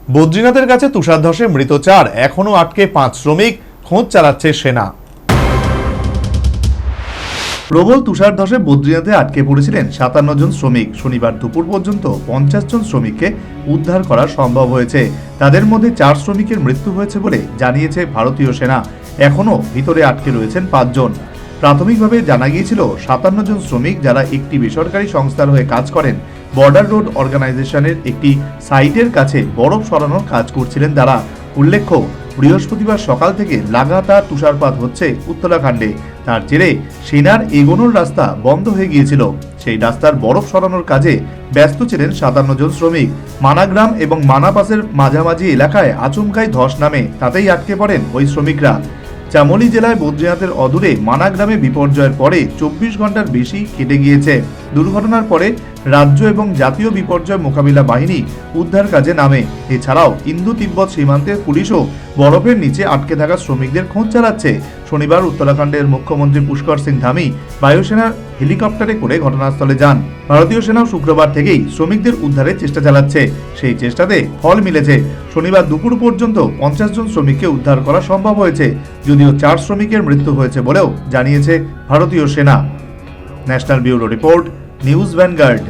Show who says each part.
Speaker 1: বদ্রীনাথের কাছে তুষার ধসে মৃত 4, এখনো আটকে 5 শ্রমিক, খোঁজ চালাচ্ছে সেনা। প্রবল তুষার ধসে বদ্রীনাথে আটকে পড়েছিলেন 57 জন শ্রমিক। শনিবার দুপুর পর্যন্ত 50 জন শ্রমিককে উদ্ধার করা সম্ভব হয়েছে। তাদের মধ্যে 4 শ্রমিকের মৃত্যু হয়েছে বলে জানিয়েছে ভারতীয় সেনা। এখনও ভিতরে আটকে রয়েছেন 5 জন। প্রাথমিকভাবে জানা গিয়েছিল 57 জন শ্রমিক, যারা একটি বেসরকারি সংস্থার হয়ে কাজ করেন, বর্ডার রোড অর্গানাইজেশনের একটি সাইটের কাছে বরফ সরানোর কাজ করছিলেন তারা। উল্লেখ্য, বৃহস্পতিবার সকাল থেকে লাগাতার তুষারপাত হচ্ছে উত্তরাখণ্ডে। তার জেরে সেনার এগোনোর রাস্তা বন্ধ হয়ে গিয়েছিল। সেই রাস্তার বরফ সরানোর কাজে ব্যস্ত ছিলেন 57 জন শ্রমিক। মানাগ্রাম এবং মানাপাসের মাঝামাঝি এলাকায় আচমকাই ধস নামে, তাতেই আটকে পড়েন ওই শ্রমিকরা। চামোলি জেলায় বদ্রীনাথের অদূরে মানাগ্রামে বিপর্যয়ের পরে 24 ঘন্টার বেশি কেটে গিয়েছে। দুর্ঘটনার পরে রাজ্য এবং জাতীয় বিপর্যয় মোকাবিলা বাহিনী উদ্ধার কাজে নামে। এছাড়াও ইন্দো তিব্বত সীমান্তের পুলিশও বরফের নিচে আটকে থাকা শ্রমিকদের খোঁজ চালাচ্ছে। শনিবার উত্তরাখণ্ডের মুখ্যমন্ত্রী পুষ্কর সিং ধামি বায়ুসেনার হেলিকপ্টারে করে ঘটনাস্থলে যান। ভারতীয় সেনাও শুক্রবার থেকেই শ্রমিকদের উদ্ধারের চেষ্টা চালাচ্ছে। সেই চেষ্টাতে ফল মিলেছে। শনিবার দুপুর পর্যন্ত 50 জন শ্রমিককে উদ্ধার করা সম্ভব হয়েছে, যদিও 4 শ্রমিকের মৃত্যু হয়েছে বলেও জানিয়েছে ভারতীয় সেনা। National bureau report, news vanguard.